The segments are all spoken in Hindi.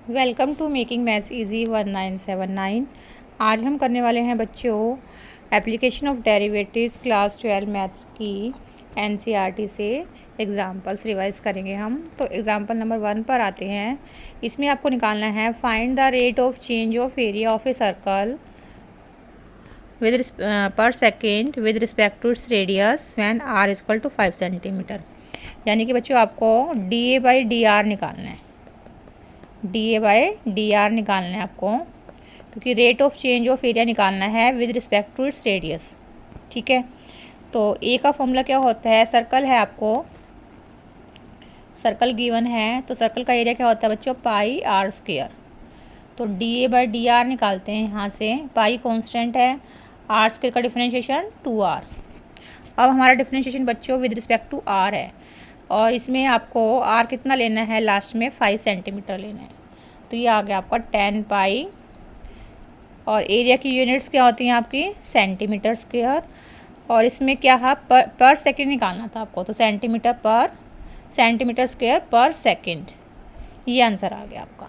Welcome to making maths easy 1979। आज हम करने वाले हैं बच्चों application of derivatives class 12 maths की एनसीईआरटी से एग्जांपल्स रिवाइज करेंगे हम। तो एग्जांपल नंबर 1 पर आते हैं। इसमें आपको निकालना है find the rate of change of area of a circle with per second with respect to its radius when r equal to 5 centimetre. यानी कि बच्चों आपको D A by D R निकालना है, D A by D R निकालना है आपको, क्योंकि rate of change of area निकालना है with respect to its radius. ठीक है, तो ए का फॉर्मूला क्या होता है, सर्कल है, आपको सर्कल गिवन है तो सर्कल का एरिया क्या होता है बच्चों, पाई आर स्क्वायर। तो D A by D are निकालते हैं यहाँ से। पाई कांस्टेंट है, आर स्क्वायर का डिफरेंशिएशन 2r। अब हमारा डिफरेंशिएशन बच्चों विद रिस्पेक्ट टू आर है और इसमें आपको आर कितना लेना है, लास्ट में 5 सेंटीमीटर लेना है। तो ये आ गया आपका 10 पाई और एरिया की यूनिट्स क्या होती हैं आपकी, सेंटीमीटर स्क्वायर। और इसमें क्या है, पर सेकंड निकालना था आपको, तो सेंटीमीटर स्क्वायर पर सेकंड, ये आंसर आ गया आपका।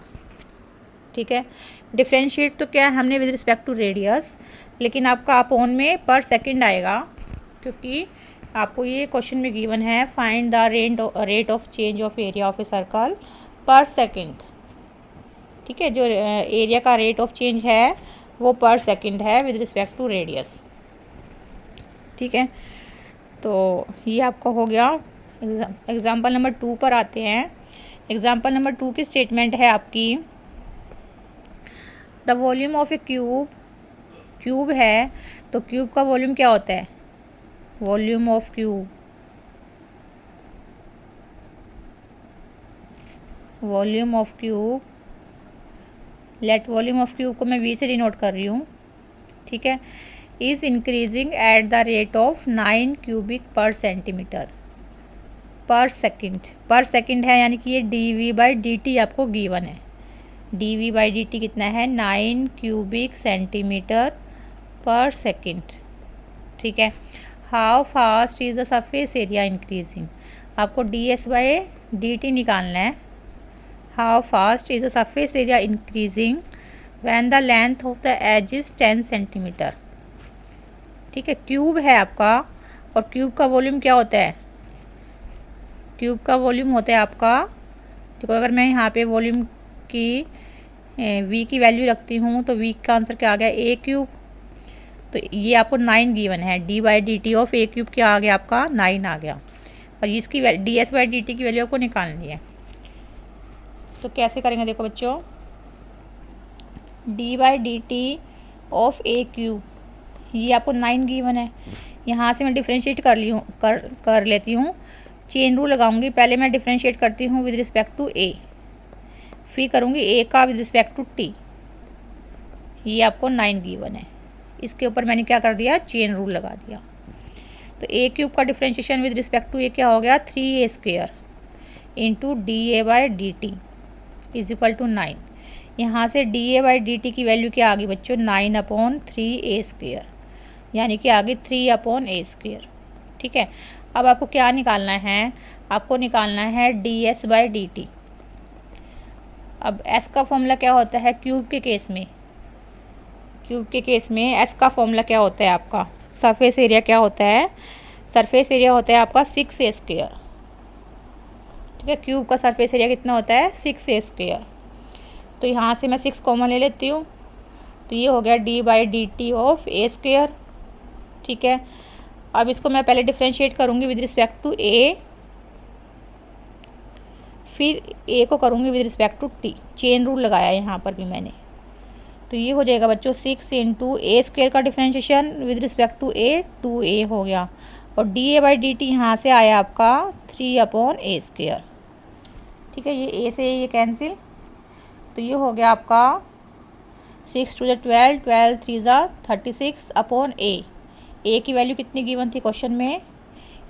ठीक है, डिफरेंशिएट तो क्या है हमने विद रिस्पेक्ट टू रेडियस, लेकिन आपका अपॉन में पर सेकंड आएगा, क्योंकि आपको ये क्वेश्चन में गिवन है find the rate of change of area of a circle पर सेकंड। ठीक है, जो एरिया का रेट ऑफ चेंज है वो पर सेकंड है विद रिस्पेक्ट टू रेडियस। ठीक है, तो ये आपका हो गया। एग्जाम्पल नंबर 2 पर आते हैं। एग्जाम्पल नंबर 2 की स्टेटमेंट है आपकी, the volume of a cube है, तो क्यूब का वॉल्यूम क्या होता है, volume of cube, volume of cube, let volume of cube को मैं वी से डिनोट कर रही हूँ। ठीक है, is increasing at the rate of 9 cubic per centimetre per second. Per second है, यानी कि ये D V by D T आपको गिवन है। D V by D T कितना है, 9 क्यूबिक सेंटीमीटर पर सेकंड। ठीक है, how fast is the surface area increasing, आपको D S by D T निकालना है। How fast is the surface area increasing when the length of the edge is 10 centimetre. ठीक है, क्यूब है आपका और क्यूब का वॉल्यूम क्या होता है, क्यूब का वॉल्यूम होता है आपका, देखो अगर मैं यहाँ पे वॉल्यूम की वी की वैल्यू रखती हूँ तो वी का आंसर क्या आ गया, ए क्यूब। तो ये आपको 9 गिवन है, D by D t of a cube क्या आ गया आपका, 9 आ गया। और इसकी D S by D T की वैल्यू आपको निकालनी है। तो कैसे करेंगे, देखो बच्चों, D by D t of a cube, ये आपको 9 गिवन है। यहाँ से मैं डिफ्रेंशिएट कर लेती हूँ, चेन रूल लगाऊंगी। पहले मैं डिफ्रेंशिएट करती हूँ विद रिस्पेक्ट टू ए, फिर करूँगी ए का विद रिस्पेक्ट टू टी। ये आपको 9 गिवन है, इसके ऊपर मैंने क्या कर दिया, चेन रूल लगा दिया। तो ए क्यूब का differentiation with respect to a क्या हो गया, 3a square into d A by D t is equal to 9। यहाँ से d A by D T की वैल्यू क्या आ गई बच्चों, 9/3a स्क्वायर, यानी कि आ गई 3/a स्क्वायर। ठीक है, अब आपको क्या निकालना है, आपको निकालना है D S by D T. अब एस का फॉर्मूला क्या होता है क्यूब के केस में, क्यूब के केस में एस का फॉर्मूला क्या होता है आपका, सरफेस एरिया क्या होता है, सरफेस एरिया होता है आपका 6a स्क्वायर। ठीक है, क्यूब का सरफेस एरिया कितना होता है, 6a स्क्वायर। तो यहाँ से मैं 6 कॉमन ले लेती हूँ, तो ये हो गया d by D t of A square. ठीक है, अब इसको मैं पहले डिफ्रेंशिएट करूँगी विद रिस्पेक्ट टू ए, फिर ए को करूँगी with respect to t. Chain rule लगाया यहाँ पर भी मैंने, तो ये हो जाएगा बच्चों 6 इंटू ए स्क्वायर का differentiation with respect to a, 2a हो गया। और d A by D t यहाँ से आया आपका 3/a स्क्वायर। ठीक है, ये ए से ये कैंसिल, तो ये हो गया आपका 6 2 12, 12 3 36/a। ए की वैल्यू कितनी गिवन थी क्वेश्चन में,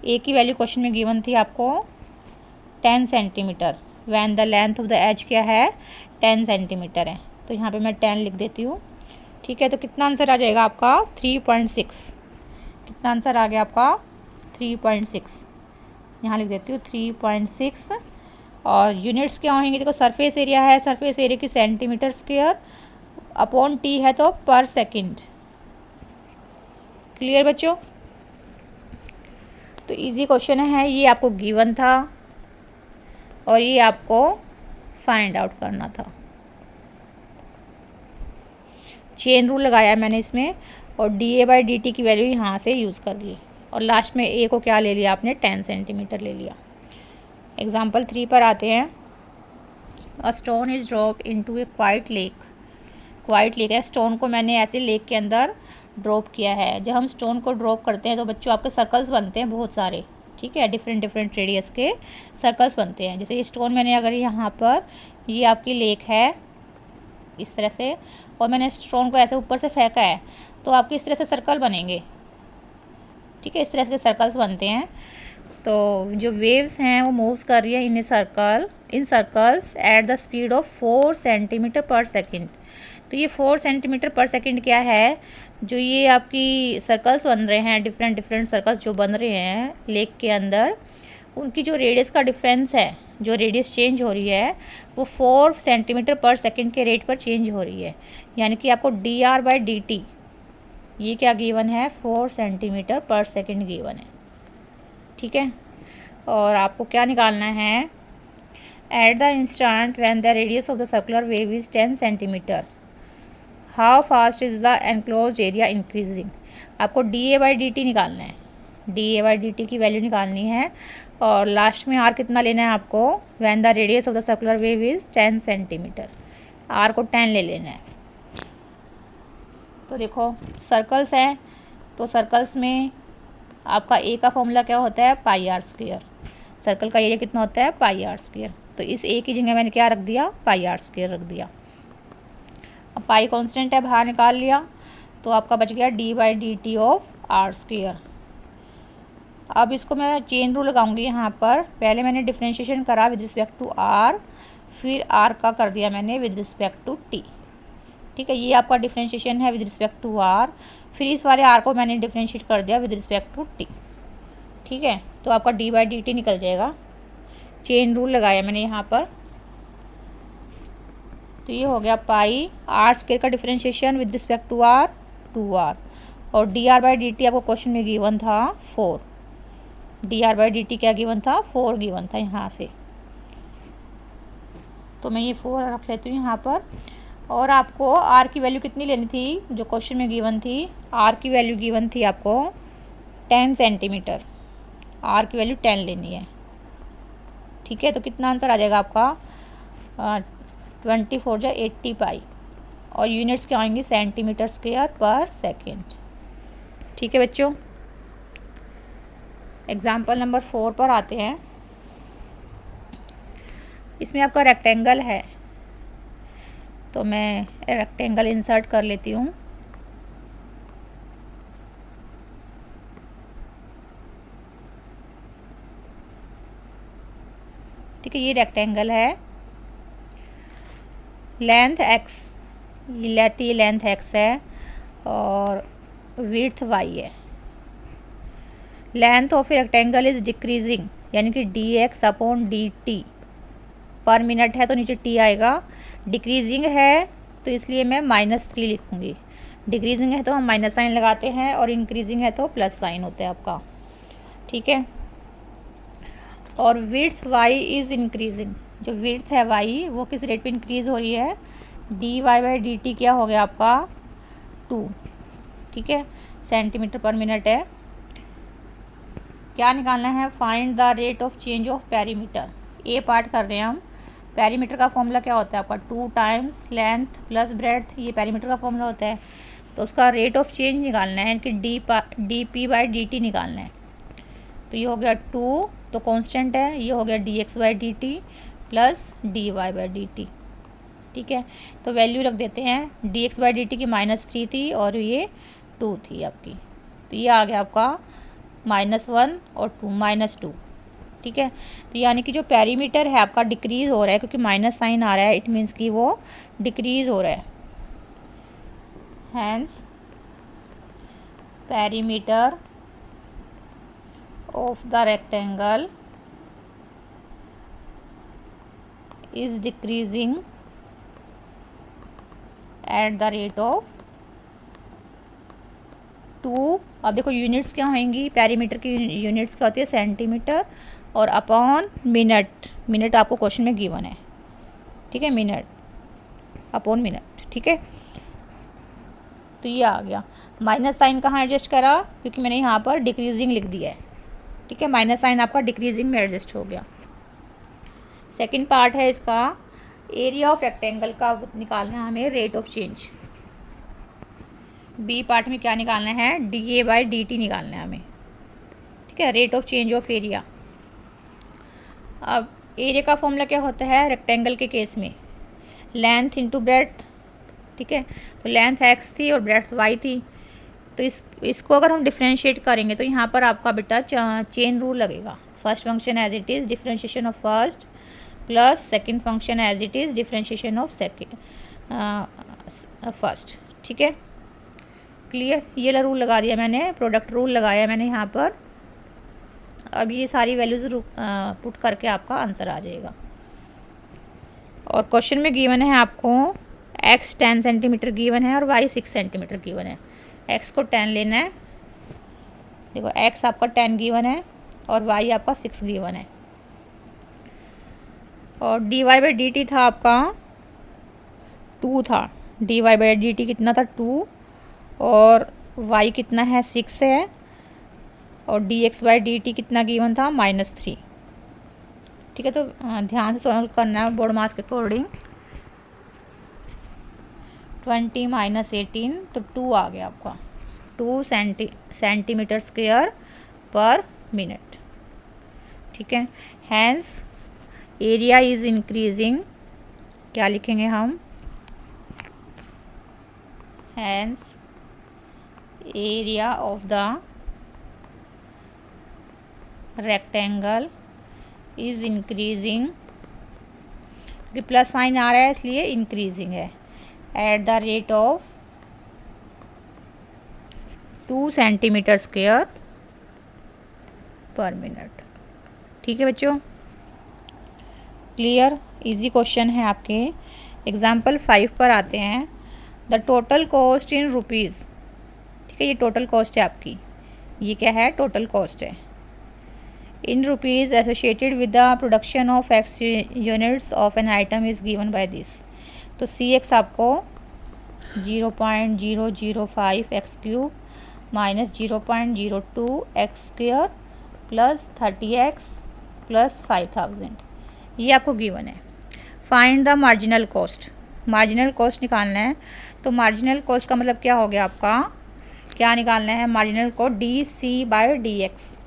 ए की वैल्यू क्वेश्चन में गिवन थी आपको 10 centimetre, when the length of the edge क्या है, 10 सेंटीमीटर है। तो यहाँ पे मैं 10 लिख देती हूँ। ठीक है, तो कितना आंसर आ जाएगा आपका, 3.6। कितना आंसर आ गया आपका, 3.6। यहाँ लिख देती हूँ 3.6 और यूनिट्स क्या होंगे, देखो सरफेस एरिया है, सरफेस एरिया की सेंटीमीटर स्क्वायर अपॉन टी है तो पर सेकंड। क्लियर बच्चों? तो इजी क्वेश्चन है, ये आपको गिवन था और ये आपको फाइंड आउट करना था। चेन रूल लगाया मैंने इसमें और d A by D T की वैल्यू यहाँ से यूज़ कर ली और लास्ट में ए को क्या ले लिया आपने, 10 सेंटीमीटर ले लिया। एग्जाम्पल 3 पर आते हैं। A stone is drop into A quite lake. Quite lake है, स्टोन को मैंने ऐसे लेक के अंदर ड्रॉप किया है। जब हम स्टोन को ड्रॉप करते हैं तो बच्चों आपके सर्कल्स बनते हैं बहुत सारे, ठीक है, डिफरेंट डिफरेंट रेडियस के सर्कल्स बनते हैं। जैसे ये स्टोन मैंने अगर यहाँ पर, ये आपकी लेक है इस तरह से, और मैंने स्टोन को ऐसे ऊपर से फेंका है तो आपके इस तरह से सर्कल बनेंगे, ठीक है, इस तरह के सर्कल्स बनते हैं। तो जो वेव्स हैं वो मूव्स कर रही है in circles at the speed of 4 centimetre per second. तो ये 4 सेंटीमीटर पर सेकंड क्या है, जो ये आपकी सर्कल्स बन रहे हैं, डिफरेंट डिफरेंट सर्कल्स जो बन रहे हैं लेक के अंदर, उनकी जो रेडियस का डिफरेंस है, जो रेडियस चेंज हो रही है वो 4 सेंटीमीटर पर सेकंड के रेट पर चेंज हो रही है। यानी कि आपको D r by D T ये क्या गिवन है, 4 सेंटीमीटर पर सेकंड गिवन है, ठीक है। और आपको क्या निकालना है, at the instant when the radius of the circular wave is 10 centimetre how fast is the enclosed area increasing. आपको D A by D T निकालना है, D A by D T की वैल्यू निकालनी है और लास्ट में आर कितना लेना है आपको, when the radius of the circular wave is 10 centimetre, r को 10 ले लेना है। तो देखो सर्कल्स हैं, तो सर्कल्स में आपका ए का फॉर्मूला क्या होता है, पाई आर स्क्वायर। सर्कल का एरिया कितना होता है, पाई आर स्क्वायर। तो इस ए की जगह मैंने क्या रख दिया, पाई आर स्क्वायर रख दिया। अब पाई कांस्टेंट है, बाहर निकाल लिया तो आपका बच गया d by D t of r square. अब इसको मैं चेन रूल लगाऊंगी यहाँ पर। पहले मैंने डिफ्रेंशिएशन करा विद रिस्पेक्ट टू आर, फिर आर का कर दिया मैंने विद रिस्पेक्ट टू टी, ठीक है। ये आपका डिफ्रेंशिएशन है विद रिस्पेक्ट टू आर, फिर इस वाले आर को मैंने डिफ्रेंशिएट कर दिया विद रिस्पेक्ट टू टी, ठीक है। तो आपका डी बाई डी टी निकल जाएगा। चेन रूल लगाया मैंने यहाँ पर, तो ये हो गया पाई आर स्क्वायर का differentiation with respect to r 2r, और d r by D T आपको क्वेश्चन में गिवन था 4, d r by D t क्या गिवन था, 4 गिवन था यहाँ से। तो मैं ये 4 रख लेती हूँ यहाँ पर। और आपको आर की वैल्यू कितनी लेनी थी, जो क्वेश्चन में गिवन थी, आर की वैल्यू गिवन थी आपको 10 सेंटीमीटर, आर की वैल्यू 10 लेनी है, ठीक है। तो कितना आंसर आ जाएगा आपका 24 जा 80 पाई, और यूनिट्स क्या आएंगी, सेंटीमीटर स्क्वायर पर सेकेंड, ठीक है बच्चों। एग्जाम्पल नंबर 4 पर आते हैं। इसमें आपका रेक्टेंगल है, तो मैं रेक्टेंगल इंसर्ट कर लेती हूँ। ठीक है, ये रेक्टेंगल है, लेंथ x, ये लेंथ x है और विड्थ y है। Length of rectangle is decreasing, यानी कि dx अपॉन dt पर मिनट है तो नीचे t आएगा, डिक्रीजिंग है तो इसलिए मैं -3 लिखूँगी। डिक्रीजिंग है तो हम माइनस साइन लगाते हैं और इंक्रीजिंग है तो प्लस साइन होता है आपका, ठीक है। और विड्थ y इज़ इंक्रीजिंग, जो विड्थ है y वो किस रेट पे इंक्रीज़ हो रही है, dy बाई डी टी क्या हो गया आपका 2, ठीक है, सेंटीमीटर पर मिनट है। क्या निकालना है, find the rate of change of perimeter. A part कर रहे हैं हम। पेरीमीटर का फॉर्मूला क्या होता है आपका, 2 टाइम्स लेंथ प्लस ब्रेड्थ, ये पेरीमीटर का फॉर्मूला होता है। तो उसका रेट ऑफ चेंज निकालना है, यानी कि D P by D T निकालना है। तो ये हो गया 2, तो कांस्टेंट है, ये हो गया d x by D t plus d y by D t, ठीक है। तो वैल्यू रख देते हैं, d x by D T की -3 थी और ये 2 थी आपकी, तो ये आ गया आपका -1 और 2 -2, ठीक है। तो यानी कि जो पेरीमीटर है आपका डिक्रीज़ हो रहा है, क्योंकि माइनस साइन आ रहा है, इट मीन्स कि वो डिक्रीज़ हो रहा है। Hence perimeter of the rectangle is decreasing at the rate of 2। अब देखो यूनिट्स क्या होंगी, पेरीमीटर की यूनिट्स क्या होती है, सेंटीमीटर और अपॉन मिनट। मिनट आपको क्वेश्चन में गिवन है, ठीक है, मिनट अपॉन मिनट, ठीक है। तो ये आ गया। माइनस साइन कहाँ एडजस्ट करा, क्योंकि मैंने यहाँ पर डिक्रीजिंग लिख दिया है, ठीक है। माइनस साइन आपका डिक्रीजिंग में एडजस्ट हो गया। सेकंड पार्ट है इसका, एरिया ऑफ रेक्टेंगल का निकालना है हमें, rate of change. B part में क्या निकालना है, dA/dt निकालना है हमें, ठीक है, rate of change of area. अब एरिया का फॉर्मूला क्या होता है रेक्टेंगल के केस में, लेंथ इंटू ब्रेड्थ, ठीक है। तो लेंथ x थी और ब्रेड्थ y थी, तो इसको अगर हम डिफ्रेंशिएट करेंगे तो यहाँ पर आपका बेटा चेन रूल लगेगा। First function as it is differentiation of first plus second function as it is differentiation of second first, ठीक है, क्लियर। ये वाला रूल लगा दिया मैंने, प्रोडक्ट रूल लगाया मैंने यहाँ पर। अब ये सारी वैल्यूज़ पुट करके आपका आंसर आ जाएगा। और क्वेश्चन में गिवन है आपको x 10 सेंटीमीटर गिवन है और y 6 सेंटीमीटर गिवन है। x को 10 लेना है, देखो x आपका 10 गिवन है और y आपका 6 गिवन है। और dy/dt था आपका 2 था, dy/dt कितना था 2, और y कितना है 6 है, और dx/dt कितना गिवन था -3, ठीक है। तो ध्यान से सॉल्व करना है बोर्ड मार्क्स के अकॉर्डिंग। 20 - 18 तो 2 आ गया आपका, 2 सेंटीमीटर स्क्वायर पर मिनट, ठीक है। हैंस एरिया इज़ इंक्रीजिंग, क्या लिखेंगे हम, hence area of the rectangle is increasing, क्योंकि प्लस साइन आ रहा है इसलिए इंक्रीजिंग है, at the rate of 2 centimetre square per minute, ठीक है बच्चों, क्लियर। इजी क्वेश्चन है आपके। एग्जाम्पल 5 पर आते हैं। The total cost in rupees, ठीक है, ये टोटल कॉस्ट है आपकी, ये क्या है, टोटल कॉस्ट है in rupees associated with the production of x units of an item is given by this. तो Cx आपको 0.005 x³ minus 0.02 x² plus 30x plus 5000, ये आपको गिवन है। Find the marginal cost, marginal cost निकालना है। तो मार्जिनल कॉस्ट का मतलब क्या हो गया आपका, क्या निकालना है marginal cost, dC/dx।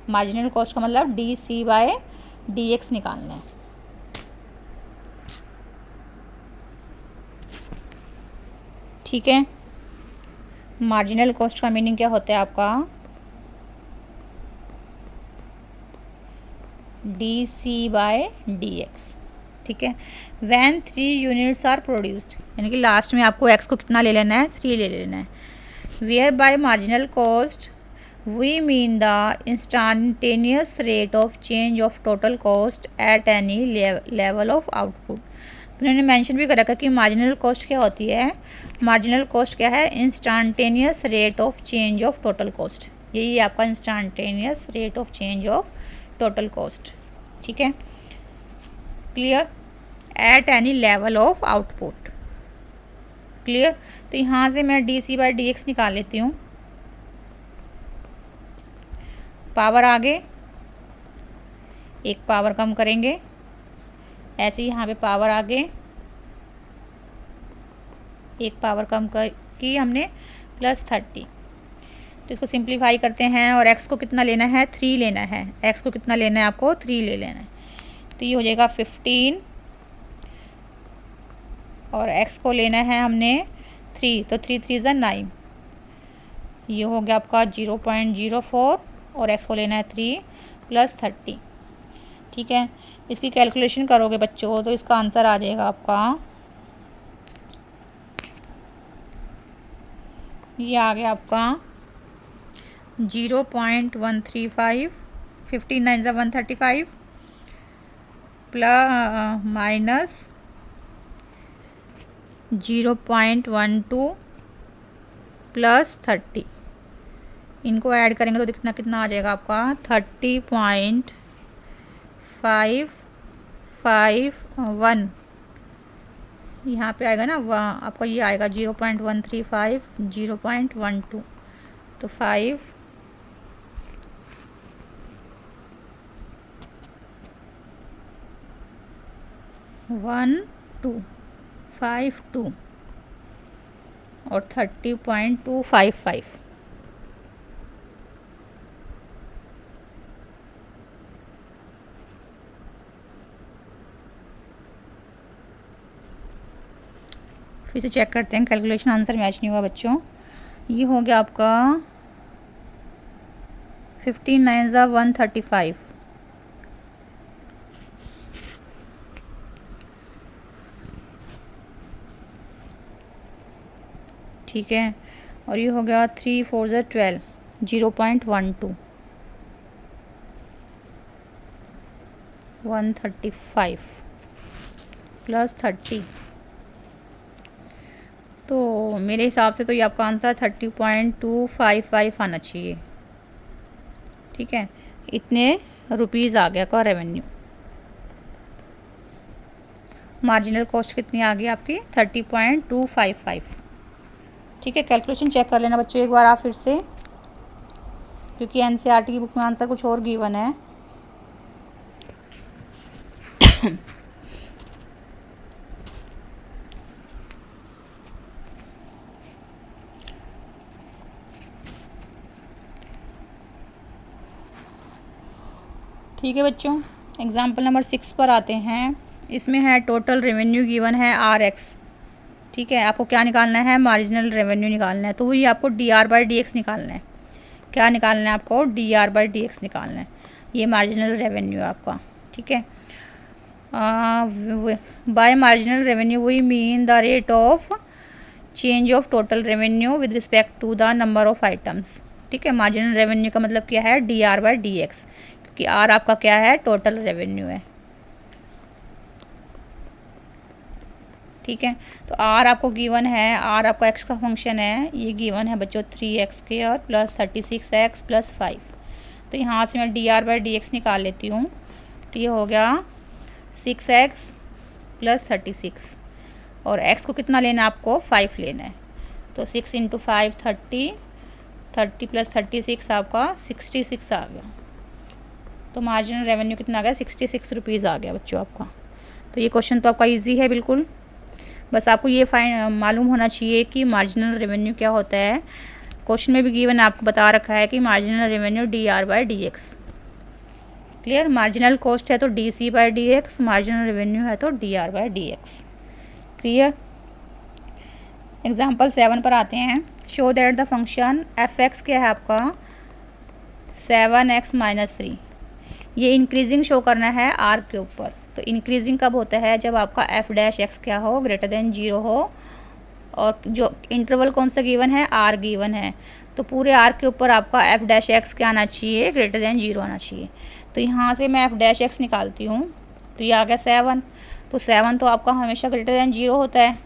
Marginal cost का मतलब dC/dx निकालना है, ठीक है। मार्जिनल कॉस्ट का मीनिंग क्या होता है आपका, dC/dx, ठीक है। व्हेन 3 यूनिट्स आर प्रोड्यूस्ड, यानी कि लास्ट में आपको x को कितना ले लेना है, 3 ले लेना है। Where by marginal cost we mean the instantaneous rate of change of total cost at any level of output. तो उन्होंने मेंशन भी कर रखा कि मार्जिनल कॉस्ट क्या होती है, मार्जिनल कॉस्ट क्या है, instantaneous rate of change of total cost, यही आपका instantaneous rate of change of total cost, ठीक है, clear, eight any level of output, clear. तो यहाँ से मैं dC/dx निकाल लेती हूँ, पावर आगे एक पावर कम करेंगे, ऐसे ही यहाँ पे पावर आगे एक पावर कम कर की हमने प्लस 30। तो इसको सिंप्लीफाई करते हैं और x को कितना लेना है, 3 लेना है, x को कितना लेना है आपको, 3 ले लेना है। तो ये हो जाएगा 15 और x को लेना है हमने 3, तो 3 3 ज़ा 9, ये हो गया आपका 0.04 और x को लेना है 3 प्लस 30, ठीक है। इसकी कैलकुलेशन करोगे बच्चों तो इसका आंसर आ जाएगा आपका, ये आ गया आपका 0.135, 15 9 ज़ा 135 माइनस 0.12 प्लस 30, इनको ऐड करेंगे तो कितना कितना आ जाएगा आपका 30.551, यहाँ पे आएगा ना आपका ये आएगा 0.135 0.12, तो 51252 और 30.255। फिर से चेक करते हैं, कैलकुलेशन आंसर मैच नहीं हुआ बच्चों। ये हो गया आपका 15 9 135, ठीक है। और ये हो गया 3 4 12 0.12 135 प्लस 30, तो मेरे हिसाब से तो ये आपका आंसर 30.255 आना चाहिए, ठीक है। इतने रुपीज़ आ गया का रेवेन्यू। मार्जिनल कॉस्ट कितनी आ गई आपकी 30.255, ठीक है। कैलकुलेशन चेक कर लेना बच्चों एक बार आप फिर से, क्योंकि एनसीईआरटी की बुक में आंसर कुछ और गिवन है। ठीक है बच्चों, एग्जाम्पल नंबर 6 पर आते हैं। इसमें है टोटल रेवेन्यू गिवन है RX, ठीक है। आपको क्या निकालना है, मार्जिनल रेवेन्यू निकालना है, तो वही आपको DR/DX निकालना है। क्या निकालना है आपको, DR/DX निकालना है। ये मार्जिनल रेवेन्यू है आपका, ठीक है। By marginal revenue we mean the rate of change of total revenue with respect to the number of items, ठीक है। मार्जिनल रेवेन्यू का मतलब क्या है, DR/DX, क्योंकि R आपका क्या है, टोटल रेवेन्यू है, ठीक है। तो R आपको गिवन है, R आपका X का फंक्शन है, ये गिवन है बच्चों 3x² प्लस 36x प्लस 5। तो यहाँ से मैं DR/DX निकाल लेती हूँ, तो ये हो गया 6x प्लस 36, और x को कितना लेना है आपको, 5 लेना है। तो 6 × 5 30, 30 प्लस 36 आपका 66 आ गया। तो मार्जिनल रेवेन्यू कितना आ गया, 66 रुपीज़ आ गया बच्चों आपका। तो ये क्वेश्चन तो आपका इजी है बिल्कुल, बस आपको ये मालूम होना चाहिए कि मार्जिनल रेवेन्यू क्या होता है। क्वेश्चन में भी गिवन आपको बता रखा है कि marginal revenue DR/DX, clear. Marginal cost है तो DC/DX, मार्जिनल रेवेन्यू है तो DR/DX, क्लियर। एग्जाम्पल 7 पर आते हैं। Show that the function fx क्या है आपका 7x - 3, ये इंक्रीजिंग शो करना है R के ऊपर। तो इंक्रीजिंग कब होता है, जब आपका f' क्या हो, >0 हो, और जो इंटरवल कौन सा गिवन है, R गिवन है, तो पूरे R के ऊपर आपका f' क्या आना चाहिए, >0 आना चाहिए। तो यहाँ से मैं f' निकालती हूँ, तो ये आ गया 7। तो 7 तो आपका हमेशा >0 होता है,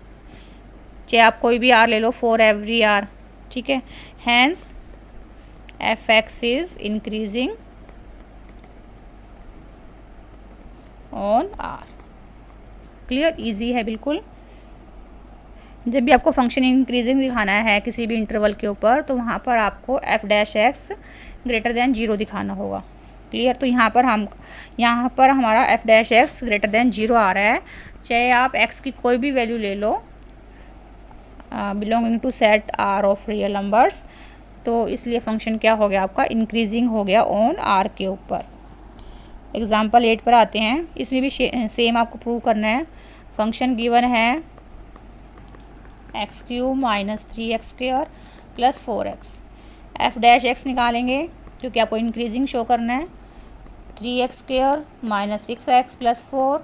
चाहे आप कोई भी R ले लो, फॉर एवरी R, ठीक है। Hence fx is increasing on R, clear, easy है बिल्कुल। जब भी आपको फंक्शन इंक्रीजिंग दिखाना है किसी भी इंटरवल के ऊपर, तो वहाँ पर आपको f' >0 दिखाना होगा, क्लियर। तो यहाँ पर हमारा f' >0 आ रहा है, चाहे आप x की कोई भी वैल्यू ले लो belonging to set R of real numbers, तो इसलिए फंक्शन क्या हो गया आपका, इंक्रीजिंग हो गया ऑन R के ऊपर। एग्जाम्पल 8 पर आते हैं। इसमें भी सेम आपको प्रूव करना है। फंक्शन गिवन है x³ - 3x² plus 4x। f' निकालेंगे क्योंकि आपको इंक्रीजिंग शो करना है। 3x² - 6x प्लस 4,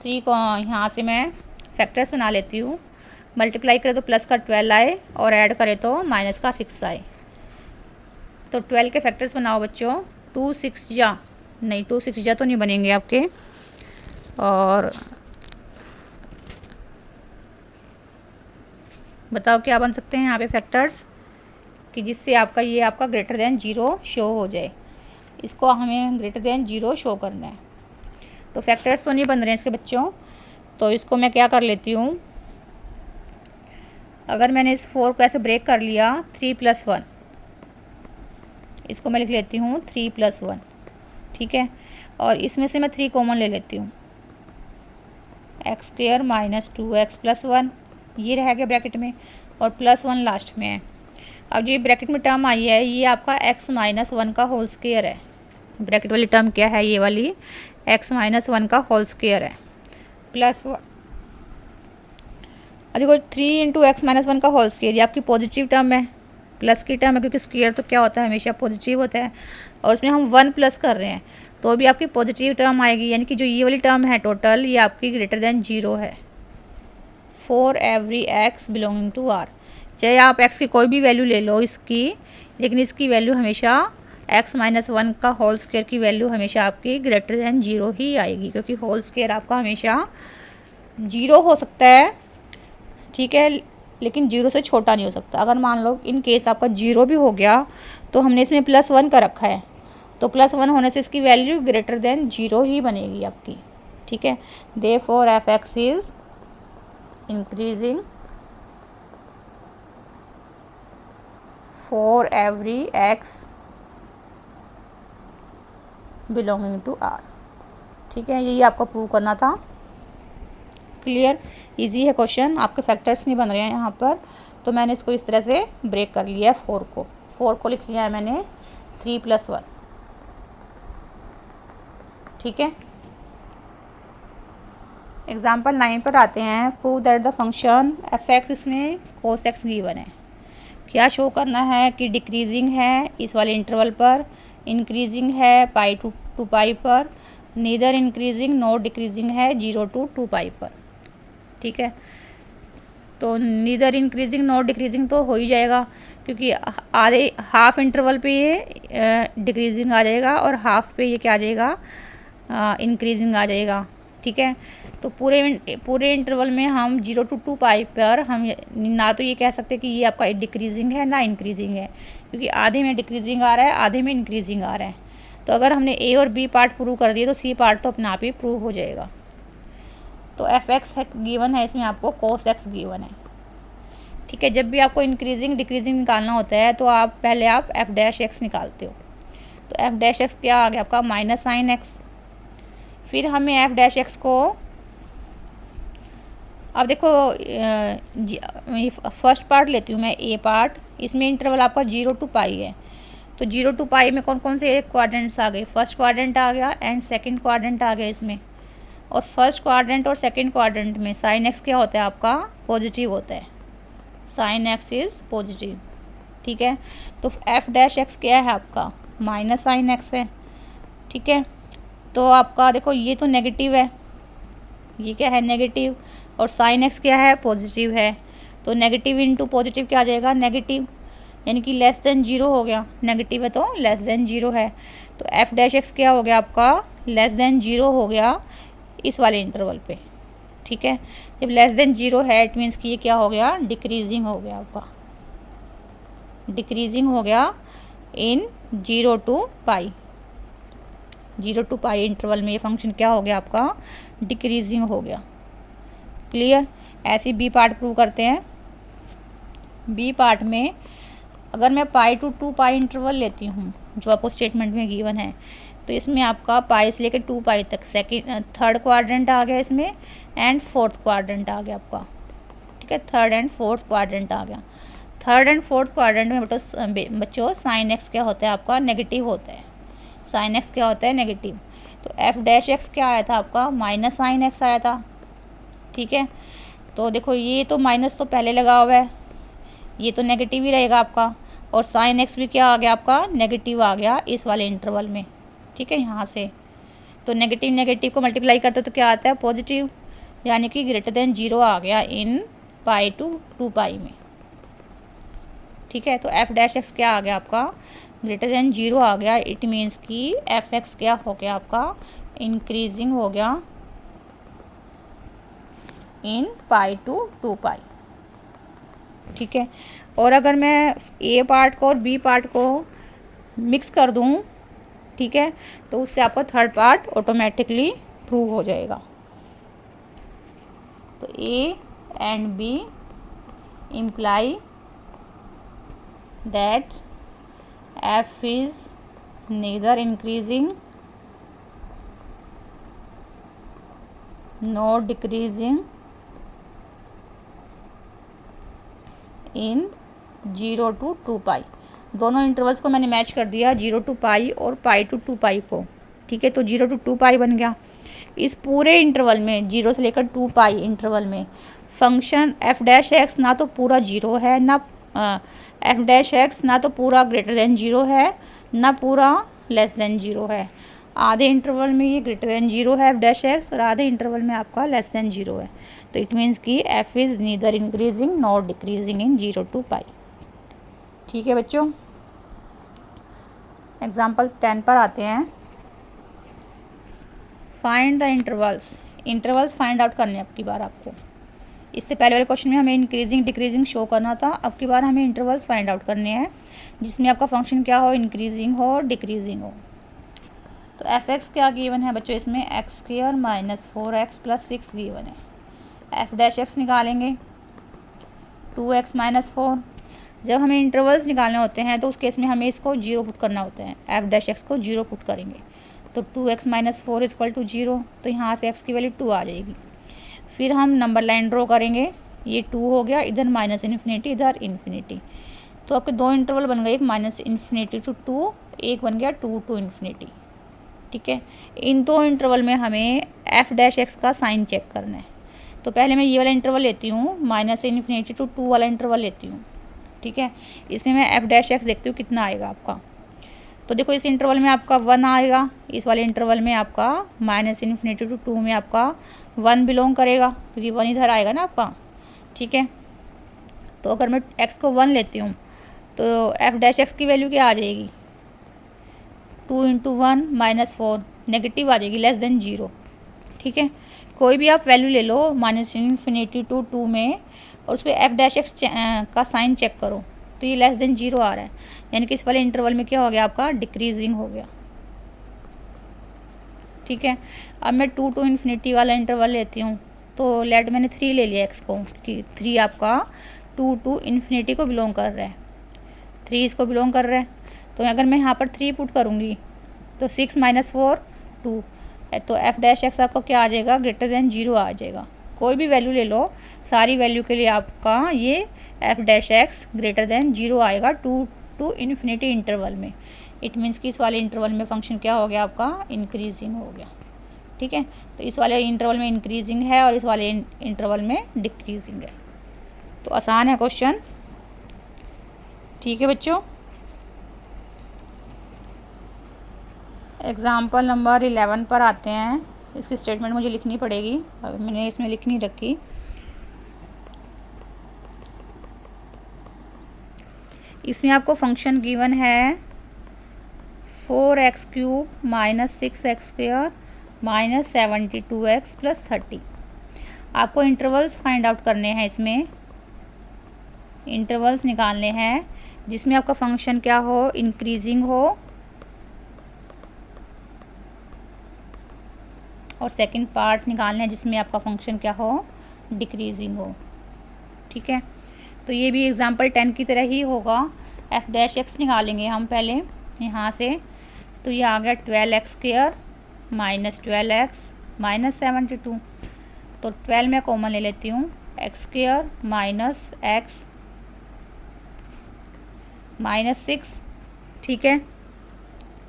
3 को यहाँ से मैं फैक्टर्स बना लेती हूँ। मल्टीप्लाई करें तो प्लस का 12 आए, और ऐड करें तो माइनस का 6 आए। तो 12 के फैक्टर्स बनाओ बच्चों। 2 6 जा नहीं, 2 6 जा तो नहीं बनेंगे आपके। और बताओ क्या बन सकते हैं यहाँ पे फैक्टर्स कि जिससे आपका ये आपका ग्रेटर देन 0 शो हो जाए। इसको हमें ग्रेटर देन 0 शो करना है। तो फैक्टर्स तो नहीं बन रहे हैं इसके बच्चों, तो इसको मैं क्या कर लेती हूँ, अगर मैंने इस 4 को ऐसे ब्रेक कर लिया 3 + 1, इसको मैं लिख लेती हूँ 3 + 1, ठीक है। और इसमें से मैं 3 कॉमन ले लेती हूँ, x² - 2x + 1 ये रह गया ब्रैकेट में, और +1 लास्ट में है। अब जो ये ब्रैकेट में टर्म आई है ये आपका x - 1 का होल स्क्वायर है। ब्रैकेट वाली टर्म क्या है, ये वाली x - 1 का होल स्क्वायर है +1। देखो 3 × x - 1 का होल स्क्वायर ये आपकी पॉजिटिव टर्म है, प्लस की टर्म है, क्योंकि स्क्वायर तो क्या होता है हमेशा पॉजिटिव होता है, और उसमें हम 1 प्लस कर रहे हैं तो भी आपकी पॉजिटिव टर्म आएगी। यानी कि जो ये वाली टर्म है टोटल ये आपकी ग्रेटर देन 0 है for every x belonging to r। चाहे आप x की कोई भी वैल्यू ले लो इसकी, लेकिन इसकी वैल्यू हमेशा x - 1 का होल स्क्वायर की वैल्यू हमेशा आपकी ग्रेटर देन 0 ही आएगी, क्योंकि होल स्क्वायर आपका हमेशा 0 हो सकता है, ठीक है, लेकिन 0 से छोटा नहीं हो सकता। अगर मान लो इन केस आपका 0 भी हो गया तो हमने इसमें +1 का रखा है, तो +1 होने से इसकी वैल्यू ग्रेटर देन 0 ही बनेगी आपकी, ठीक है। Therefore f(x) is increasing for every x belonging to r, ठीक है। यही आपको प्रूव करना था। क्लियर, इजी है क्वेश्चन, आपके फैक्टर्स नहीं बन रहे हैं यहाँ पर, तो मैंने इसको इस तरह से ब्रेक कर लिया है। 4 को लिख लिया है मैंने 3 + 1, ठीक है। एग्जाम्पल 9 पर आते हैं। Prove that the function f(x) इसमें cos x गिवन है। क्या शो करना है कि डिक्रीजिंग है इस वाले इंटरवल पर, इंक्रीजिंग है पाई टू 2π पर, नीदर इंक्रीजिंग नॉट डिक्रीजिंग है 0 to 2π पर, ठीक है। तो नीदर इंक्रीजिंग नॉट डिक्रीजिंग तो हो ही जाएगा, क्योंकि आधे हाफ इंटरवल पे ये डिक्रीजिंग आ जाएगा और हाफ पे ये क्या आ जाएगा, इंक्रीजिंग आ जाएगा, ठीक है। तो पूरे इंटरवल में हम 0 to 2π पर हम ना तो ये कह सकते कि ये आपका डिक्रीजिंग है ना इंक्रीजिंग है, क्योंकि आधे में डिक्रीजिंग आ रहा है आधे में इंक्रीजिंग आ रहा है। तो अगर हमने ए और बी पार्ट प्रूव कर दिए तो सी पार्ट तो अपने आप ही प्रूव हो जाएगा। तो f(x) गिवन है, इसमें आपको cos x गिवन है, ठीक है। जब भी आपको इंक्रीजिंग डिक्रीजिंग निकालना होता है तो पहले आप f(x) निकालते हो। तो f(x) क्या आ गया आपका -sin x। फिर हमें f(x) को, अब देखो फर्स्ट पार्ट लेती हूँ मैं ए पार्ट, इसमें इंटरवल आपका 0 to π है। तो 0 to π में कौन कौन से क्वाड्रेंट्स आ गए, फर्स्ट क्वाड्रेंट आ गया एंड सेकंड क्वाड्रेंट आ गया इसमें। और फर्स्ट क्वाड्रेंट और सेकंड क्वाड्रेंट में sin x क्या होता है आपका, पॉजिटिव होता है, sin x इज़ पॉजिटिव, ठीक है। तो f(x) क्या है आपका -sin x है, ठीक है। तो आपका देखो ये तो नेगेटिव है, ये क्या है नेगेटिव, और sin x क्या है पॉजिटिव है। तो नेगेटिव इंटू पॉजिटिव क्या आ जाएगा, नेगेटिव, यानी कि लेस देन 0 हो गया, नेगेटिव है तो लेस देन 0 है। तो f(x) क्या हो गया आपका, लेस देन 0 हो गया इस वाले इंटरवल पे, ठीक है। जब लेस देन 0 है इट मीन्स कि ये क्या हो गया, डिक्रीजिंग हो गया आपका, डिक्रीजिंग हो गया इन 0 to π। 0 to π इंटरवल में ये फंक्शन क्या हो गया आपका, डिक्रीजिंग हो गया। क्लियर, ऐसे बी पार्ट प्रूव करते हैं। बी पार्ट में अगर मैं पाई टू 2π इंटरवल लेती हूँ जो आपको स्टेटमेंट में गिवन है, तो इसमें आपका पाई से लेकर 2π तक थर्ड क्वाड्रेंट आ गया इसमें एंड फोर्थ क्वाड्रेंट आ गया आपका, ठीक है। थर्ड एंड फोर्थ क्वाड्रेंट आ गया। थर्ड एंड फोर्थ क्वाड्रेंट में बच्चों sin x क्या होता है आपका, नेगेटिव होता है। sin x क्या होता है, नेगेटिव। तो f(x) क्या आया था आपका, -sin x आया था, ठीक है। तो देखो ये तो माइनस तो पहले लगा हुआ है, ये तो नेगेटिव ही रहेगा आपका, और sin x भी क्या आ गया आपका, नेगेटिव आ गया इस वाले इंटरवल में, ठीक है। यहाँ से तो नेगेटिव नेगेटिव को मल्टीप्लाई करते तो क्या आता है, पॉजिटिव, यानी कि ग्रेटर देन 0 आ गया इन पाई टू 2π में, ठीक है। तो f(x) क्या आ गया आपका, ग्रेटर देन 0 आ गया। इट मीन्स कि f(x) क्या हो गया आपका, इंक्रीजिंग हो गया इन पाई टू 2 पाई। ठीक है, और अगर मैं ए पार्ट को और बी पार्ट को मिक्स कर दूँ, ठीक है, तो उससे आपका थर्ड पार्ट ऑटोमेटिकली प्रूव हो जाएगा। तो A and B imply that F is neither increasing nor decreasing in 0 to 2 pi. दोनों इंटरवल्स को मैंने मैच कर दिया, 0 to पाई और पाई टू 2 पाई को। ठीक है, तो 0 to 2 पाई बन गया। इस पूरे इंटरवल में 0 से लेकर 2 पाई इंटरवल में फंक्शन एफ डैश एक्स ना तो पूरा 0 है, ना एफ डैश एक्स ना तो पूरा ग्रेटर देन 0 है, ना पूरा लेस देन 0 है। आधे इंटरवल में ये ग्रेटर देन 0 है एफ डैश एक्स, और आधे इंटरवल में आपका लेस देन 0 है। तो इट मीन्स कि F is neither increasing nor decreasing in 0 to पाई। ठीक है बच्चों, एग्जाम्पल 10 पर आते हैं। Find the intervals. Intervals find out करने अब की बार आपको। इससे पहले वाले क्वेश्चन में हमें इंक्रीजिंग डिक्रीजिंग शो करना था, अब की बार हमें इंटरवल्स फाइंड आउट करने हैं जिसमें आपका फंक्शन क्या हो, इंक्रीजिंग हो और डिक्रीजिंग हो। तो एफ एक्स क्या गिवन है बच्चों, इसमें x square minus 4x plus 6 given है। एफ डैश एक्स निकालेंगे 2x माइनस 4। जब हमें इंटरवल्स निकालने होते हैं तो उस केस में हमें इसको 0 पुट करना होता है। एफ डैश एक्स को 0 पुट करेंगे तो 2x माइनस 4 इक्वल टू 0, तो यहाँ से x की वैल्यू 2 आ जाएगी। फिर हम नंबर लाइन ड्रॉ करेंगे, ये 2 हो गया, इधर माइनस इन्फिनिटी इधर इन्फिनिटी, तो आपके दो इंटरवल बन गए, एक माइनस इन्फिनिटी टू 2, एक बन गया 2 to इन्फिनिटी। ठीक है, इन दो इंटरवल में हमें एफ डैश एक्स का साइन चेक करना है। तो पहले मैं ये वाला इंटरवल लेती हूँ, माइनस इन्फिनिटी टू 2 वाला इंटरवल लेती हूँ। ठीक है, इसमें मैं एफ डैश एक्स देखती हूँ कितना आएगा आपका। तो देखो इस इंटरवल में आपका 1 आएगा, इस वाले इंटरवल में आपका माइनस इन्फिनिटी टू 2 में आपका 1 बिलोंग करेगा, क्योंकि 1 इधर आएगा ना आपका। ठीक है, तो अगर मैं x को 1 लेती हूँ तो एफ डैश एक्स की वैल्यू क्या आ जाएगी, 2 इंटू 1 माइनस 4, नेगेटिव आ जाएगी, लेस देन 0। ठीक है, कोई भी आप वैल्यू ले लो माइनस इन्फिनिटी टू 2 में, और उस पर एफ डैश एक्स का साइन चेक करो तो ये लेस देन 0 आ रहा है, यानी कि इस वाले इंटरवल में क्या हो गया आपका, डिक्रीजिंग हो गया। ठीक है, अब मैं 2 to इन्फिनिटी वाला इंटरवल लेती हूँ, तो लेट मैंने 3 ले लिया x को, कि 3 आपका 2 to इन्फिनिटी को बिलोंग कर रहा है, 3 इसको बिलोंग कर रहा है। तो अगर मैं यहाँ पर 3 पुट करूँगी तो 6 माइनस 4 2, तो एफ डैश एक्स आपका क्या आ जाएगा, ग्रेटर देन 0 आ जाएगा। कोई भी वैल्यू ले लो, सारी वैल्यू के लिए आपका ये F dash x greater than 0 आएगा 2 to इन्फिनिटी इंटरवल में। इट मीन्स कि इस वाले इंटरवल में फंक्शन क्या हो गया आपका, इंक्रीजिंग हो गया। ठीक है, तो इस वाले इंटरवल में इंक्रीजिंग है और इस वाले इंटरवल में डिक्रीजिंग है। तो आसान है क्वेश्चन। ठीक है बच्चों, एग्ज़ाम्पल नंबर 11 पर आते हैं। इसकी स्टेटमेंट मुझे लिखनी पड़ेगी, अभी मैंने इसमें लिख नहीं रखी। इसमें आपको फंक्शन गिवन है 4x cube minus 6x square minus 72x plus 30। आपको इंटरवल्स फाइंड आउट करने हैं, इसमें इंटरवल्स निकालने हैं जिसमें आपका फंक्शन क्या हो, इंक्रीजिंग हो, और सेकंड पार्ट निकालना है जिसमें आपका फंक्शन क्या हो, डिक्रीजिंग हो। ठीक है, तो ये भी एग्जांपल 10 की तरह ही होगा। एफ डैश एक्स निकालेंगे हम पहले यहाँ से, तो ये आ गया 12x square minus 12x minus 72। तो 12 मैं कॉमन ले लेती हूँ, x square minus x minus 6। ठीक है,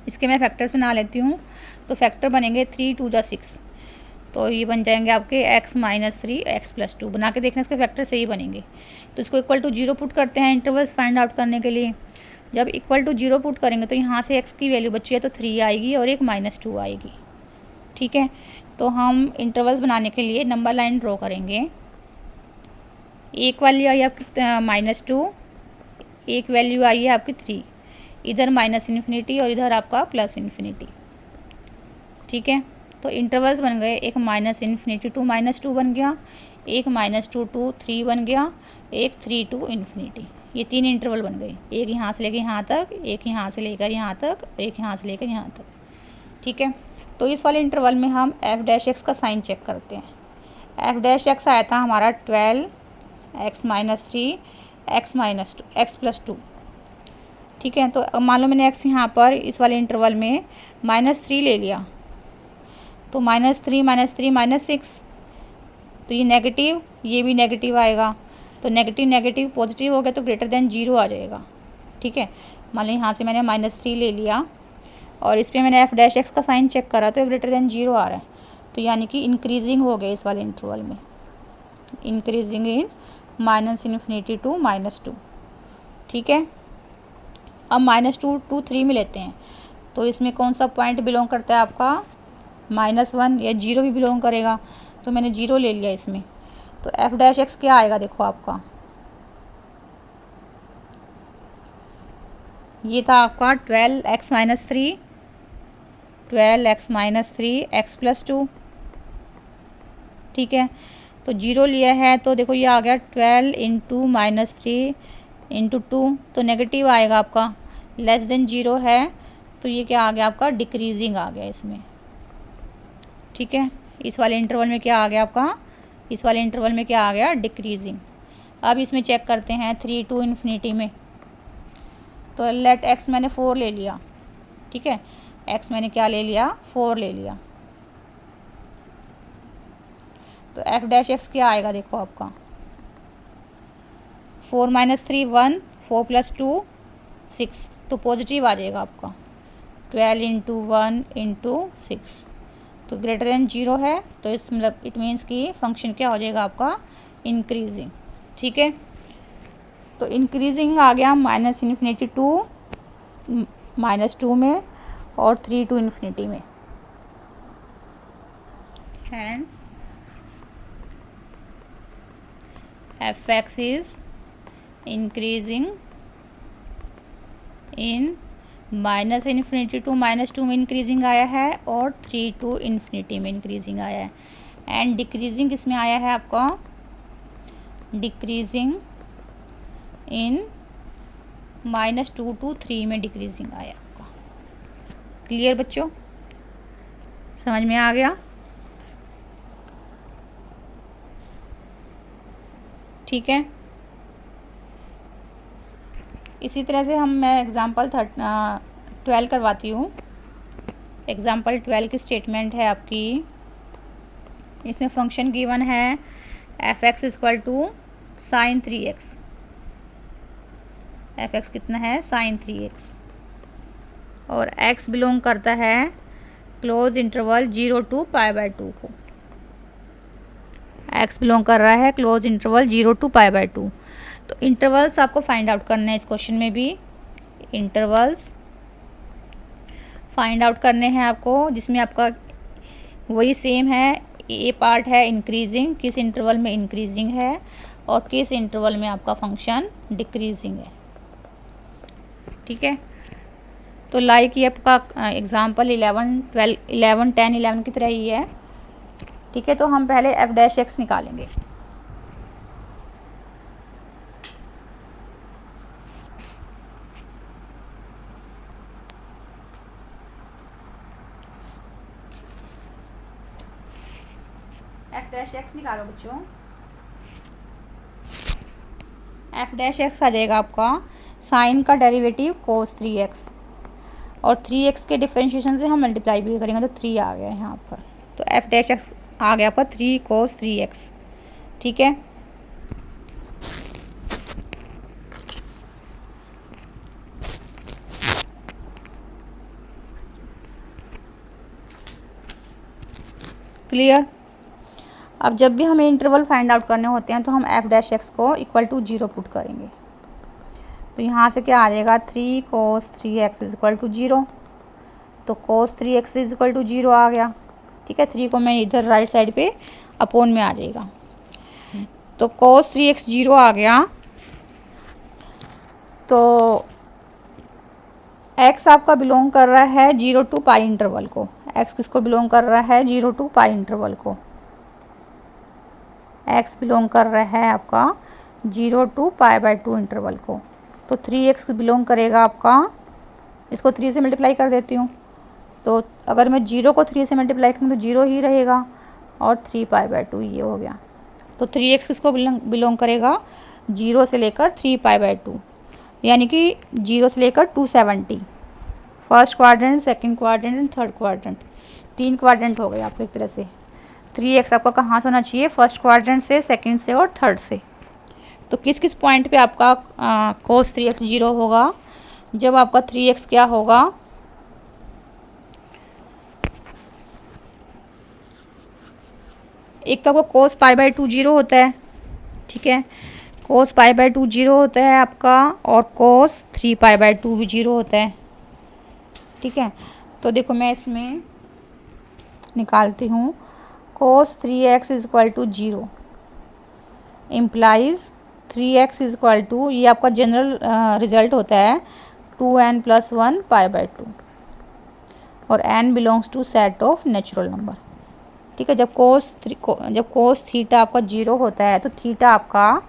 इसके मैं फैक्टर्स बना लेती हूँ, तो फैक्टर बनेंगे 3 2 जा 6, तो ये बन जाएंगे आपके x माइनस 3 x प्लस 2। बना के देखना इसके फैक्टर सही बनेंगे। तो इसको इक्वल टू 0 पुट करते हैं इंटरवल्स फाइंड आउट करने के लिए। जब इक्वल टू 0 पुट करेंगे तो यहाँ से x की वैल्यू बची है तो 3 आएगी और एक माइनस 2 आएगी। ठीक है, तो हम इंटरवल्स बनाने के लिए नंबर लाइन ड्रॉ करेंगे। एक वैल्यू आई आपकी माइनस 2, एक वैल्यू आई है आपकी 3, इधर माइनस इन्फिनिटी और इधर आपका प्लस इन्फिनिटी। ठीक है, तो इंटरवल्स बन गए, एक माइनस इन्फिनिटी टू माइनस 2 बन गया, एक -2 टू 3 बन गया, एक 3 टू इन्फिनिटी। ये 3 इंटरवल बन गए, एक यहाँ से लेकर यहाँ तक, एक यहाँ से लेकर यहाँ तक, एक यहाँ से लेकर यहाँ तक। ठीक है, तो इस वाले इंटरवल में हम f' का साइन चेक करते हैं। f' आया था हमारा 12 x - 3 x + 2। ठीक है, तो अब मान लो मैंने x यहाँ पर इस वाले इंटरवल में -3 ले लिया, तो -3 - 3 -6, तो ये नेगेटिव, ये भी नेगेटिव आएगा, तो नेगेटिव नेगेटिव पॉजिटिव हो गया तो ग्रेटर देन 0 आ जाएगा। ठीक है, मान लो यहाँ से मैंने -3 ले लिया और इस पर मैंने f' का साइन चेक करा तो ग्रेटर देन 0 आ रहा है, तो यानी कि इंक्रीजिंग हो गया इस वाले इंटरवल में, इंक्रीजिंग इन -∞ टू -2। ठीक है, अब -2 टू 3 में लेते हैं, तो इसमें कौन सा पॉइंट बिलोंग करता है आपका, -1 या 0 भी बिलोंग करेगा, तो मैंने 0 ले लिया इसमें। तो f' क्या आएगा देखो आपका, ये था आपका 12x - 3 x + 2। ठीक है, तो 0 लिया है तो देखो ये आ गया 12 इंटू -3 इंटू 2, तो नेगेटिव आएगा आपका, लेस देन 0 है तो ये क्या आ गया आपका, डिक्रीजिंग आ गया इसमें। ठीक है, इस वाले इंटरवल में क्या आ गया आपका, इस वाले इंटरवल में क्या आ गया, डिक्रीजिंग। अब इसमें चेक करते हैं 3 टू इन्फिनिटी में, तो लेट x मैंने 4 ले लिया। ठीक है, x मैंने क्या ले लिया, 4 ले लिया, तो f' क्या आएगा देखो आपका, 4 - 3 1, 4 + 2 6, तो पॉजिटिव आ जाएगा आपका, 12 इंटू 1 इंटू 6, तो ग्रेटर देन 0 है, तो इस मतलब इट मीन्स कि फंक्शन क्या हो जाएगा आपका, इंक्रीजिंग। ठीक है, तो इंक्रीजिंग आ गया -∞ टू -2 में और 3 टू इन्फिनिटी में। Hence f(x) is increasing in -∞ to -2 में इंक्रीजिंग आया है और 3 टू इन्फिनिटी में इंक्रीजिंग आया है, एंड डिक्रीजिंग किस में आया है आपका, डिक्रीजिंग इन -2 टू 3 में डिक्रीजिंग आया आपका। क्लियर बच्चों, समझ में आ गया। ठीक है, इसी तरह से मैं एग्ज़ाम्पल 12 करवाती हूँ। एग्ज़ाम्पल 12 की स्टेटमेंट है आपकी, इसमें फंक्शन गिवन है f(x) = sin 3x, f(x) कितना है, sin 3x, और x बिलोंग करता है क्लोज इंटरवल 0 टू π/2 को, x बिलोंग कर रहा है क्लोज इंटरवल 0 टू π/2। तो इंटरवल्स आपको फाइंड आउट करने हैं, इस क्वेश्चन में भी इंटरवल्स फाइंड आउट करने हैं आपको, जिसमें आपका वही सेम है, ए पार्ट है इंक्रीजिंग, किस इंटरवल में इंक्रीजिंग है और किस इंटरवल में आपका फंक्शन डिक्रीजिंग है। ठीक है, तो लाइक ये आपका एग्जांपल 11, 12, 11, 10, 11 की तरह ही है। ठीक है, तो हम पहले f' निकालेंगे। f' निकालो बच्चों, f' आ जाएगा आपका साइन का डेरिवेटिव cos 3x, और 3x के डिफरेंशिएशन से हम मल्टीप्लाई भी करेंगे तो 3 आ गया यहाँ पर, तो f' आ गया आपका 3 cos 3x। ठीक है, क्लियर। अब जब भी हमें इंटरवल फाइंड आउट करने होते हैं तो हम f' को = 0 पुट करेंगे, तो यहाँ से क्या आ जाएगा, 3 cos 3x = 0, तो cos 3x = 0 आ गया। ठीक है, 3 को मैं इधर राइट साइड पे अपोन में आ जाएगा, तो cos 3x 0 आ गया, तो x आपका बिलोंग कर रहा है 0 टू पाई इंटरवल को, x किसको बिलोंग कर रहा है, 0 टू पाई इंटरवल को, एक्स बिलोंग कर रहा है आपका 0 to π/2 इंटरवल को, तो 3x बिलोंग करेगा आपका, इसको 3 से मल्टीप्लाई कर देती हूँ, तो अगर मैं 0 को 3 से मल्टीप्लाई करूँ तो 0 ही रहेगा और 3π/2 ये हो गया। तो 3x किसको बिलोंग करेगा, 0 से लेकर 3π/2, यानी कि 0 से लेकर 270, first quadrant, second quadrant and third quadrant, 3 quadrant हो गए आपको एक तरह से। 3x आपका कहाँ से होना चाहिए, फर्स्ट क्वाड्रेंट से, सेकंड से और थर्ड से। तो किस किस पॉइंट पे आपका cos 3x 0 होगा, जब आपका 3x क्या होगा, एक तो आपका cos π/2 0 होता है, ठीक है, cos π/2 0 होता है आपका, और cos 3π/2 भी 0 होता है, ठीक है। तो देखो मैं इसमें निकालती हूँ, cos 3x is equal to 0 implies 3x is equal to, ये आपका जनरल रिजल्ट होता है 2n + 1 π/2, और n belongs to set of natural number, ठीक है। जब cos थीटा आपका 0 होता है तो थीटा आपका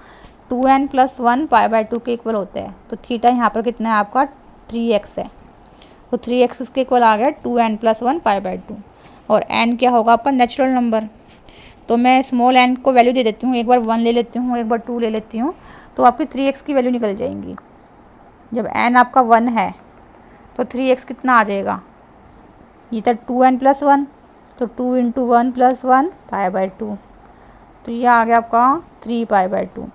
2n + 1 π/2 के इक्वल होता है, तो थीटा यहाँ पर कितना है आपका 3x है, तो 3x इसके इक्वल आ गया 2n + 1 π/2, और n क्या होगा आपका नेचुरल नंबर, तो मैं स्मॉल n को वैल्यू दे देती हूँ, एक बार 1 ले लेती हूँ, एक बार 2 ले लेती हूँ, तो आपकी 3x की वैल्यू निकल जाएंगी। जब n आपका 1 है तो 3x कितना आ जाएगा, ये था 2n + 1, तो 2 × 1 + 1 π/2, तो ये आ गया आपका 3π/2,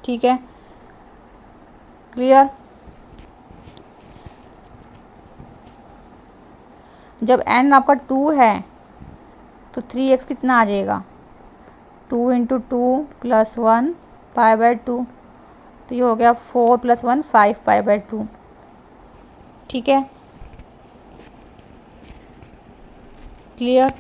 ठीक है, क्लियर। जब n आपका 2 है तो 3x कितना आ जाएगा, 2 × 2 + 1 π/2, तो ये हो गया 4 + 1 5 π/2, ठीक है, क्लियर।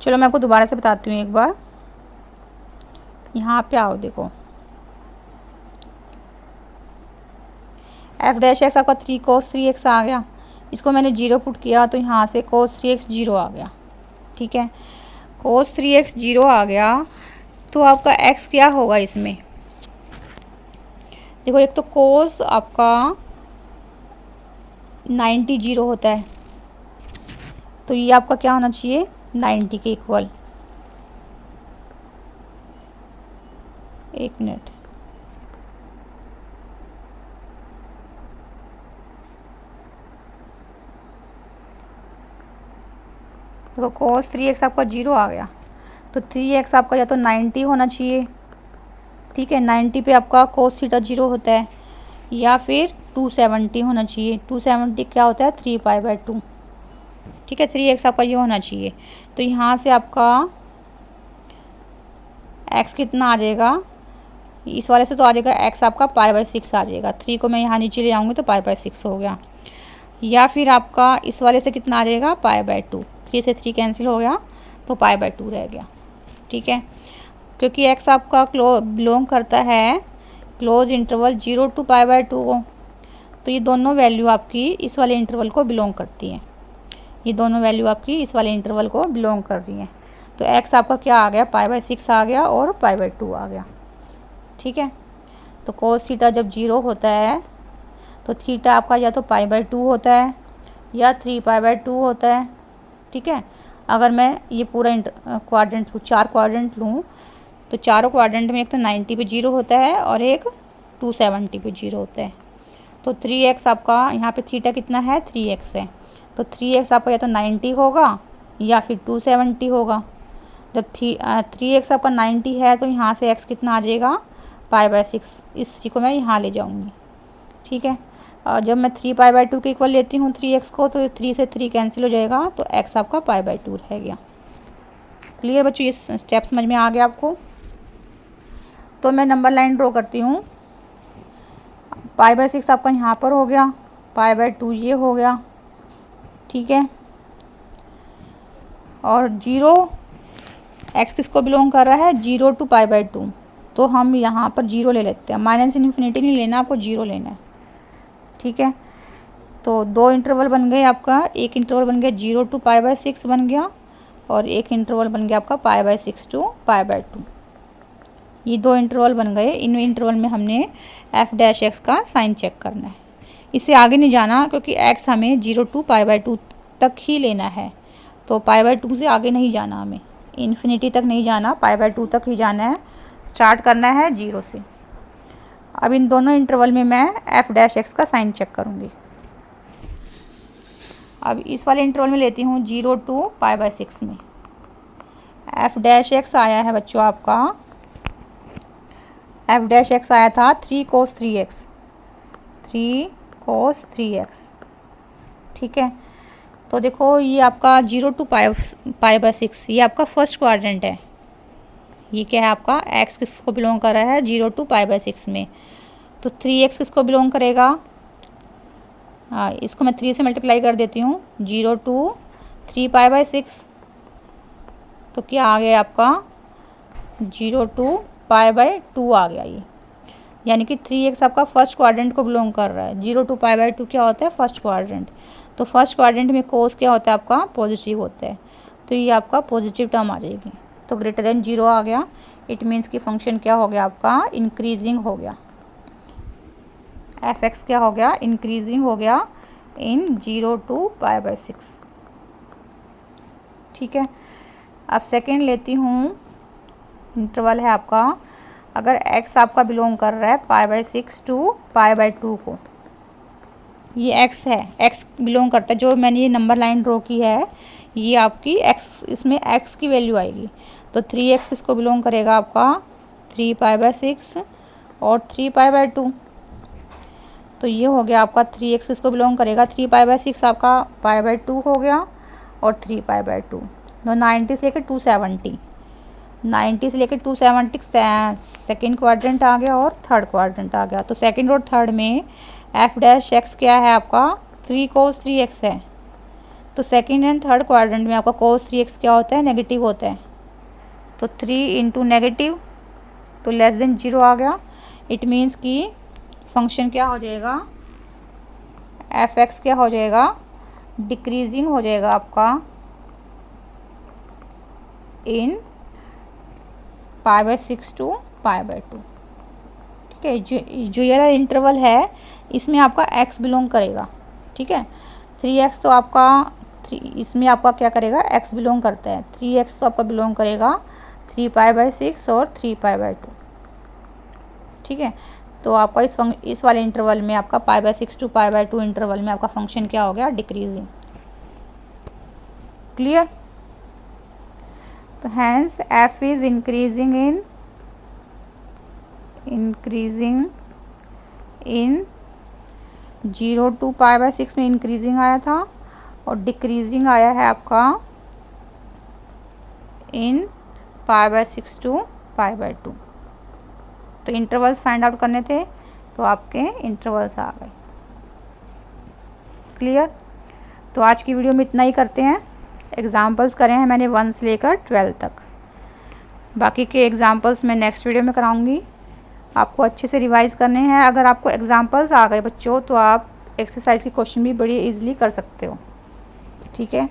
चलो मैं आपको दोबारा से बताती हूँ एक बार, यहाँ पे आओ, देखो f' आपका 3 cos 3x आ गया, इसको मैंने 0 पुट किया तो यहाँ से cos 3x 0 आ गया, ठीक है, cos 3x 0 आ गया, तो आपका x क्या होगा इसमें, देखो एक तो cos आपका 90 0 होता है, तो ये आपका क्या होना चाहिए 90 के इक्वल, एक मिनट, देखो cos 3x आपका 0 आ गया, तो 3x आपका या तो 90 होना चाहिए, ठीक है, 90 पे आपका cos थीटा 0 होता है, या फिर 270 होना चाहिए, 270 क्या होता है 3π/2, ठीक है, 3x आपका ये होना चाहिए, तो यहाँ से आपका x कितना आ जाएगा, इस वाले से तो आ जाएगा x आपका π/6 आ जाएगा, 3 को मैं यहाँ नीचे ले आऊँगी तो π/6 हो गया, या फिर आपका इस वाले से कितना आ जाएगा π/2, 3 से 3 कैंसिल हो गया तो π/2 रह गया, ठीक है, क्योंकि x आपका बिलोंग करता है क्लोज इंटरवल 0 to π/2 को, तो ये दोनों वैल्यू आपकी इस वाले इंटरवल को बिलोंग करती हैं, ये दोनों वैल्यू आपकी इस वाले इंटरवल को बिलोंग कर रही हैं, तो x आपका क्या आ गया π/6 आ गया और π/2 आ गया, ठीक है। तो cos थीटा जब 0 होता है तो थीटा आपका या तो π/2 होता है या 3π/2 होता है, ठीक है। अगर मैं ये पूरा क्वाड्रेंट लूँ, 4 क्वाड्रेंट लूँ, तो चारों क्वाड्रेंट में एक तो 90 पे 0 होता है और एक 270 पे 0 होता है, तो 3x आपका यहाँ पे थीटा कितना है 3x है, तो 3x आपका या तो 90 होगा या फिर 270 होगा। जब 3x आपका 90 है तो यहाँ से x कितना आ जाएगा π/6, इस 3 को मैं यहाँ ले जाऊँगी, ठीक है। और जब मैं 3π/2 के इक्वल लेती हूँ 3x को, तो 3 से 3 कैंसिल हो जाएगा, तो x आपका π/2 रह गया। क्लियर बच्चों, ये स्टेप समझ में आ गया आपको। तो मैं नंबर लाइन ड्रॉ करती हूँ, π/6 आपका यहाँ पर हो गया, π/2 ये हो गया, ठीक है। और 0 x किसको बिलोंग कर रहा है, 0 to π/2, तो हम यहाँ पर 0 ले लेते हैं। माइनस इन्फिनिटी नहीं लेना, आपको 0 लेना है, ठीक है। तो 2 इंटरवल बन गए आपका, एक इंटरवल बन गया 0 to π/6 बन गया, और एक इंटरवल बन गया आपका π/6 to π/2। ये 2 इंटरवल बन गए। इन इंटरवल में हमने f' का साइन चेक करना है। इससे आगे नहीं जाना, क्योंकि x हमें 0 to π/2 तक ही लेना है, तो π/2 से आगे नहीं जाना, हमें इन्फिनिटी तक नहीं जाना, π/2 तक ही जाना है। स्टार्ट करना है 0 से। अब इन दोनों इंटरवल में मैं f' का साइन चेक करूँगी। अब इस वाले इंटरवल में लेती हूँ 0 to π/6 में f' आया है बच्चों आपका, f' आया था 3 cos 3x, 3 cos 3x, ठीक है। तो देखो ये आपका 0 to π/6 ये आपका फर्स्ट क्वाड्रेंट है। ये क्या है आपका, x किसको बिलोंग कर रहा है, 0 to π/6 में, तो 3x किसको बिलोंग करेगा, इसको मैं 3 से मल्टीप्लाई कर देती हूँ, 0 to 3 π/6, तो क्या आ गया आपका 0 to π/2 आ गया ये, यानी कि 3x आपका फर्स्ट क्वाड्रेंट को बिलोंग कर रहा है। 0 to π/2 क्या होता है, फर्स्ट क्वाड्रेंट, तो फर्स्ट क्वाड्रेंट में कोस क्या होता है आपका, पॉजिटिव होता है, तो ये आपका पॉजिटिव टर्म आ जाएगी, तो ग्रेटर देन 0 आ गया। इट मीन्स कि फंक्शन क्या हो गया आपका, इंक्रीजिंग हो गया, f(x) क्या हो गया, इंक्रीजिंग हो गया इन 0 to π/6, ठीक है। अब सेकेंड लेती हूँ, इंटरवल है आपका, अगर x आपका बिलोंग कर रहा है π/6 to π/2 को, ये x है, x बिलोंग करता है, जो मैंने ये नंबर लाइन ड्रॉ की है ये आपकी x, इसमें x की वैल्यू आएगी, तो 3x किसको बिलोंग करेगा आपका, 3 π/6 और 3 π/2, तो ये हो गया आपका 3x किसको बिलोंग करेगा, 3 π/6 आपका π/2 हो गया, और 3 π/2, तो 90 से लेकर 270, 90 से लेकर 270 सेकेंड क्वाड्रेंट आ गया और थर्ड क्वाड्रेंट आ गया। तो सेकेंड और थर्ड में f' क्या है आपका, 3 cos 3x है, तो सेकेंड एंड थर्ड क्वाड्रेंट में आपका cos 3x क्या होता है, नेगेटिव होता है, तो 3 इंटू नेगेटिव, तो लेस देन 0 आ गया। इट मीन्स कि फंक्शन क्या हो जाएगा, f(x) क्या हो जाएगा, डिक्रीजिंग हो जाएगा आपका इन π/6 to π/2, ठीक है। जो ये इंटरवल है इसमें आपका x बिलोंग करेगा, ठीक है। 3x तो आपका इसमें आपका क्या करेगा, x बिलोंग करता है, 3x तो आपका बिलोंग करेगा 3 π/6 और 3 π/2, ठीक है। तो आपका इस वाले इंटरवल में आपका π/6 to π/2 इंटरवल में आपका फंक्शन क्या हो गया, डिक्रीजिंग, क्लियर। तो hence f is increasing in 0 to π/6 में इंक्रीजिंग आया था, और डिक्रीजिंग आया है आपका इन π/6 to π/2। तो इंटरवल्स फाइंड आउट करने थे, तो आपके इंटरवल्स आ गए, क्लियर। तो आज की वीडियो में इतना ही करते हैं। एग्ज़ाम्पल्स करे हैं मैंने 1 से लेकर 12 तक, बाकी के एग्ज़ाम्पल्स मैं नेक्स्ट वीडियो में कराऊंगी। आपको अच्छे से रिवाइज़ करने हैं। अगर आपको एग्ज़ाम्पल्स आ गए बच्चों, तो आप एक्सरसाइज के क्वेश्चन भी बड़ी इजीली कर सकते हो, ठीक है।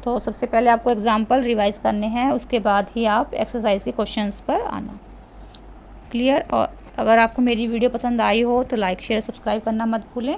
तो सबसे पहले आपको एग्ज़ाम्पल रिवाइज़ करने हैं, उसके बाद ही आप एक्सरसाइज के क्वेश्चंस पर आना, क्लियर। और अगर आपको मेरी वीडियो पसंद आई हो तो लाइक शेयर सब्सक्राइब करना मत भूलें।